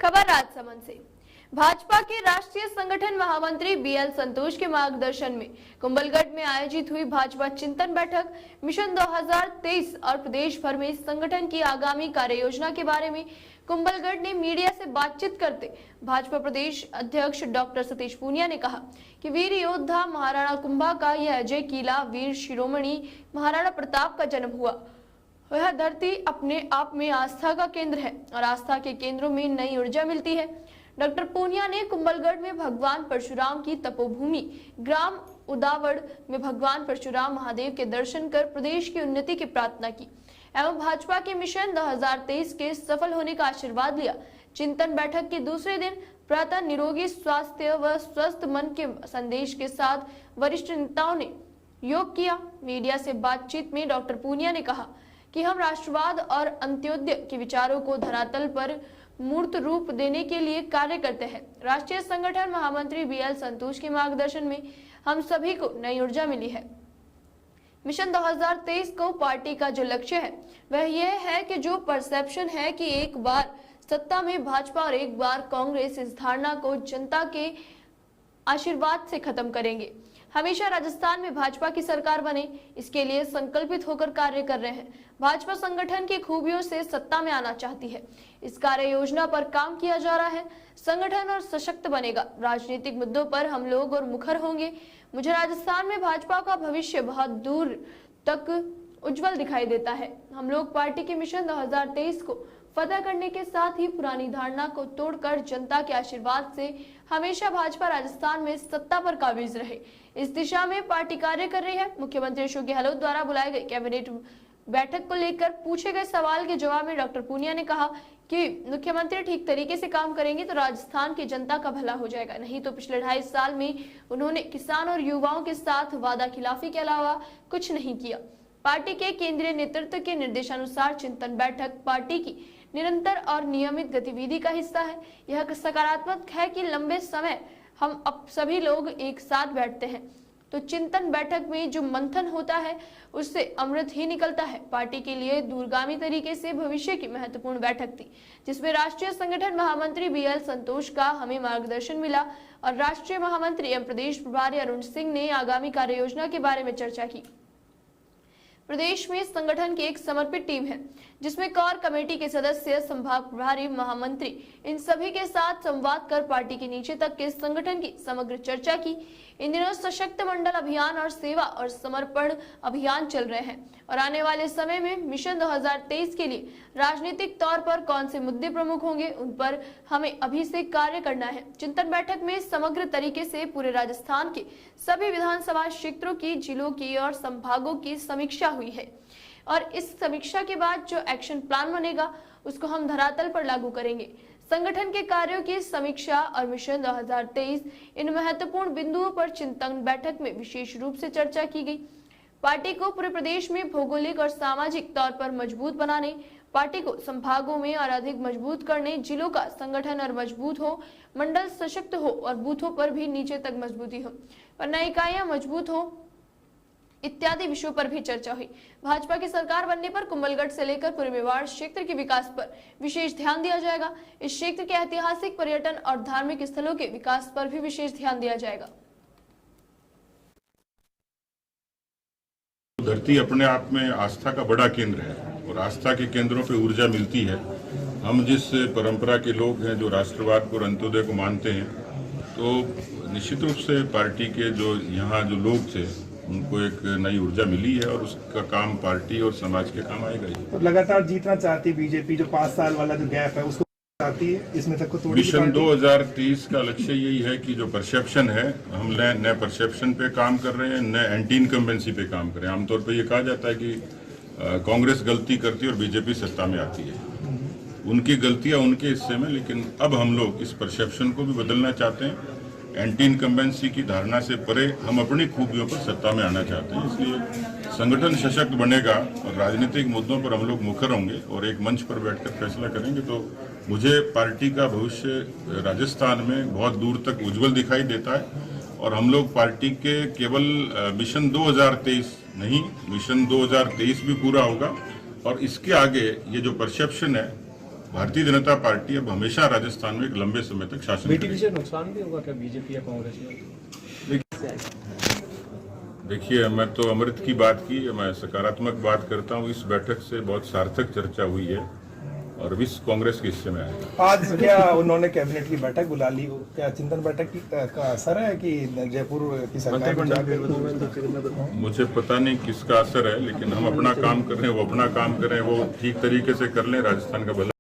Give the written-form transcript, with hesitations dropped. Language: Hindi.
खबर राजसमंद से। भाजपा के राष्ट्रीय संगठन महामंत्री बीएल संतोष के मार्गदर्शन में कुंभलगढ़ में आयोजित हुई भाजपा चिंतन बैठक मिशन 2023 और प्रदेश भर में संगठन की आगामी कार्य योजना के बारे में कुंभलगढ़ ने मीडिया से बातचीत करते भाजपा प्रदेश अध्यक्ष डॉक्टर सतीश पूनिया ने कहा कि वीर योद्धा महाराणा कुंभा का यह अजय किला वीर शिरोमणि महाराणा प्रताप का जन्म हुआ। यह धरती अपने आप में आस्था का केंद्र है और आस्था के केंद्रों में नई ऊर्जा मिलती है। डॉक्टर पूनिया ने कुंभलगढ़ में भगवान परशुराम की तपोभूमि ग्राम उदावड़ में भगवान परशुराम महादेव के दर्शन कर प्रदेश की उन्नति की प्रार्थना की एवं भाजपा के मिशन 2023 के सफल होने का आशीर्वाद लिया। चिंतन बैठक के दूसरे दिन प्रातः निरोगी स्वास्थ्य व स्वस्थ मन के संदेश के साथ वरिष्ठ नेताओं ने योग किया। मीडिया से बातचीत में डॉक्टर पूनिया ने कहा कि हम राष्ट्रवाद और अंत्योदय के विचारों को धरातल पर मूर्त रूप देने के लिए कार्य करते हैं। राष्ट्रीय संगठन महामंत्री बीएल संतोष के मार्गदर्शन में हम सभी को नई ऊर्जा मिली है। मिशन 2023 को पार्टी का जो लक्ष्य है वह यह है कि जो परसेप्शन है कि एक बार सत्ता में भाजपा और एक बार कांग्रेस, इस धारणा को जनता के आशीर्वाद से खत्म करेंगे। हमेशा राजस्थान में भाजपा की सरकार बने, इसके लिए संकल्पित होकर कार्य कर रहे हैं। भाजपा संगठन की खूबियों से सत्ता में आना चाहती है। इस कार्य योजना पर काम किया जा रहा है। संगठन और सशक्त बनेगा। राजनीतिक मुद्दों पर हम लोग और मुखर होंगे। मुझे राजस्थान में भाजपा का भविष्य बहुत दूर तक उज्जवल दिखाई देता है। हम लोग पार्टी के मिशन 2023 को फतह करने के साथ ही पुरानी धारणा को तोड़कर जनता के आशीर्वाद से हमेशा भाजपा राजस्थान में सत्ता पर काबिज रहे, इस दिशा में पार्टी कार्य कर रही है। मुख्यमंत्री अशोक गहलोत द्वारा बुलाए गए कैबिनेट बैठक को लेकर पूछे गए सवाल के जवाब में डॉक्टर पूनिया ने कहा कि मुख्यमंत्री ठीक तरीके से काम करेंगे तो राजस्थान की जनता का भला हो जाएगा। नहीं तो पिछले 2.5 साल में उन्होंने किसान और युवाओं के साथ वादा खिलाफी के अलावा कुछ नहीं किया। पार्टी के केंद्रीय नेतृत्व के निर्देशानुसार चिंतन बैठक पार्टी की निरंतर और नियमित गतिविधि का हिस्सा है। यह सकारात्मक है कि लंबे समय हम अब सभी लोग एक साथ बैठते हैं तो चिंतन बैठक में जो मंथन होता है उससे अमृत ही निकलता है। पार्टी के लिए दूरगामी तरीके से भविष्य की महत्वपूर्ण बैठक थी जिसमें राष्ट्रीय संगठन महामंत्री बीएल संतोष का हमें मार्गदर्शन मिला और राष्ट्रीय महामंत्री एवं प्रदेश प्रभारी अरुण सिंह ने आगामी कार्य योजना के बारे में चर्चा की। प्रदेश में संगठन की एक समर्पित टीम है जिसमें कोर कमेटी के सदस्य, संभाग प्रभारी, महामंत्री इन सभी के साथ संवाद कर पार्टी के नीचे तक के संगठन की समग्र चर्चा की। इन दिनों सशक्त मंडल अभियान और सेवा और समर्पण अभियान चल रहे हैं और आने वाले समय में मिशन 2023 के लिए राजनीतिक तौर पर कौन से मुद्दे प्रमुख होंगे उन पर हमें अभी से कार्य करना है। चिंतन बैठक में समग्र तरीके से पूरे राजस्थान के सभी विधानसभा क्षेत्रों की, जिलों की और संभागों की समीक्षा हुई है और इस समीक्षा के बाद जो एक्शन प्लान बनेगा उसको हम धरातल पर लागू करेंगे। संगठन के कार्यों की समीक्षा और मिशन 2023 इन महत्वपूर्ण बिंदुओं पर चिंतन बैठक में विशेष रूप से चर्चा की गई। पार्टी को पूरे प्रदेश में भौगोलिक और सामाजिक तौर पर मजबूत बनाने, पार्टी को संभागों में और अधिक मजबूत करने, जिलों का संगठन और मजबूत हो, मंडल सशक्त हो और बूथों पर भी नीचे तक मजबूती हो और नई इकाइयां मजबूत हो इत्यादि विषयों पर भी चर्चा हुई। भाजपा की सरकार बनने पर कुंभलगढ़ से लेकर पूरे मेवाड़ क्षेत्र के विकास पर विशेष ध्यान दिया जाएगा। इस क्षेत्र के ऐतिहासिक, पर्यटन और धार्मिक स्थलों के विकास पर भी विशेष ध्यान दिया जाएगा। धरती अपने आप में आस्था का बड़ा केंद्र है और आस्था के केंद्रों पे ऊर्जा मिलती है। हम जिस परंपरा के लोग हैं जो राष्ट्रवाद को और अंत्योदय को मानते हैं, तो निश्चित रूप से पार्टी के जो यहाँ जो लोग थे उनको एक नई ऊर्जा मिली है और उसका काम पार्टी और समाज के काम आएगा ही। तो लगातार जीतना चाहती है बीजेपी, जो 5 साल वाला जो गैप है उसको चाहती है, इसमें तक को तोड़ेगी। मिशन 2023 का लक्ष्य यही है कि जो परसेप्शन है, हम नए परसेप्शन पे काम कर रहे हैं, नए एंटी इनकम्बेंसी पे काम कर रहे हैं। आमतौर पे ये कहा जाता है कि कांग्रेस गलती करती है और बीजेपी सत्ता में आती है। उनकी गलतियां उनके हिस्से में, लेकिन अब हम लोग इस परसेप्शन को भी बदलना चाहते हैं। एंटी इनकम्बेंसी की धारणा से परे हम अपनी खूबियों पर सत्ता में आना चाहते हैं। इसलिए संगठन सशक्त बनेगा और राजनीतिक मुद्दों पर हम लोग मुखर होंगे और एक मंच पर बैठकर फैसला करेंगे। तो मुझे पार्टी का भविष्य राजस्थान में बहुत दूर तक उज्जवल दिखाई देता है और हम लोग पार्टी के केवल मिशन 2023 नहीं, मिशन 2023 भी पूरा होगा और इसके आगे ये जो परसेप्शन है भारतीय जनता पार्टी अब हमेशा राजस्थान में एक लंबे समय तक शासन बीटीपी करेगी। से नुकसान भी होगा क्या बीजेपी या कांग्रेस में? देखिए, मैं तो अमृत की बात की, मैं सकारात्मक बात करता हूँ। इस बैठक से बहुत सार्थक चर्चा हुई है और विश्व कांग्रेस के हिस्से में आएगा। आज क्या उन्होंने कैबिनेट की बैठक बुला ली, क्या चिंतन बैठक का असर है कि जयपुर की सरकार में जाकर? मुझे पता नहीं किसका असर है, लेकिन हम अपना काम कर रहे हैं, वो अपना काम कर रहे हैं, वो ठीक तरीके से कर लें, राजस्थान का भला